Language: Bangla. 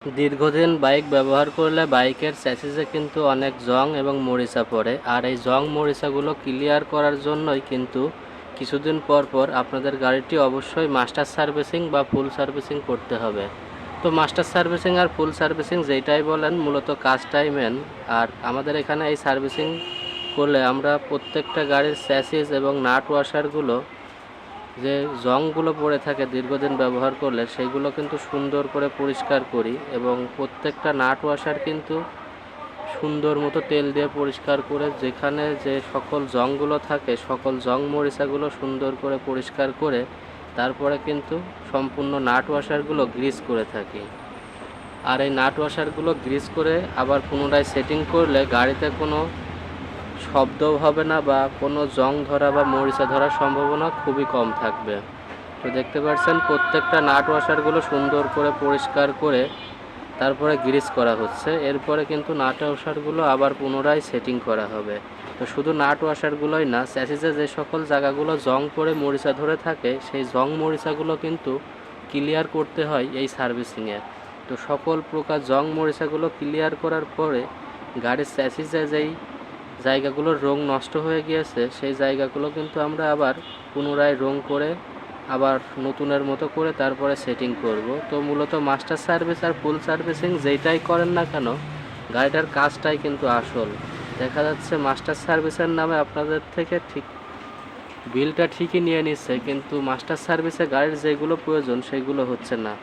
দীর্ঘদিন বাইক ব্যবহার করলে বাইকের চ্যাসিসে কিন্তু অনেক জং এবং মরিচা পড়ে, আর এই জং মরিচাগুলো ক্লিয়ার করার জন্যই কিন্তু কিছুদিন পর পর আপনাদের গাড়িটি অবশ্যই মাস্টার সার্ভিসিং বা ফুল সার্ভিসিং করতে হবে। তো মাস্টার সার্ভিসিং আর ফুল সার্ভিসিং যেটাই বলেন, মূলত কাজটাই মেন। আর আমাদের এখানে এই সার্ভিসিং করলে আমরা প্রত্যেকটা গাড়ির চ্যাসিস এবং নাট ওয়াশারগুলো যে জংগুলো পড়ে থাকে দীর্ঘদিন ব্যবহার করলে, সেইগুলো কিন্তু সুন্দর করে পরিষ্কার করি এবং প্রত্যেকটা নাট ওয়াশার কিন্তু সুন্দর মতো তেল দিয়ে পরিষ্কার করে যেখানে যে সকল জংগুলো থাকে সকল জং মরিচাগুলো সুন্দর করে পরিষ্কার করে তারপরে কিন্তু সম্পূর্ণ নাট ওয়াশারগুলো গ্রিস করে থাকি। আর এই নাট ওয়াশারগুলো গ্রিস করে আবার পুনরায় সেটিং করলে গাড়িতে কোনো শব্দও হবে না বা কোনো জং ধরা বা মরিচা ধরার সম্ভাবনা খুবই কম থাকবে। তো দেখতে পাচ্ছেন প্রত্যেকটা নাট ওয়াশারগুলো সুন্দর করে পরিষ্কার করে তারপরে গ্রিস করা হচ্ছে। এরপরে কিন্তু নাট ওয়াশারগুলো আবার পুনরায় সেটিং করা হবে। তো শুধু নাট ওয়াশারগুলোই না, চ্যাসিসে যে সকল জায়গাগুলো জং পড়ে মরিচা ধরে থাকে সেই জং মরিচাগুলো কিন্তু ক্লিয়ার করতে হয় এই সার্ভিসিংয়ে। তো সকল প্রকার জং মরিচাগুলো ক্লিয়ার করার পরে গাড়ির চ্যাসিসে যেই জায়গাগুলোর রং নষ্ট হয়ে গিয়েছে সেই জায়গাগুলো কিন্তু আমরা আবার পুনরায় রং করে আবার নতুনের মতো করে তারপরে সেটিং করব। তো মূলত মাস্টার সার্ভিস আর ফুল সার্ভিসিং যেইটাই করেন না কেন, গাড়িটার কাজটাই কিন্তু আসল। দেখা যাচ্ছে মাস্টার সার্ভিসের নামে আপনাদের থেকে ঠিক বিলটা ঠিকই নিয়ে নিচ্ছে, কিন্তু মাস্টার সার্ভিসে গাড়ির যেগুলো প্রয়োজন সেগুলো হচ্ছে না।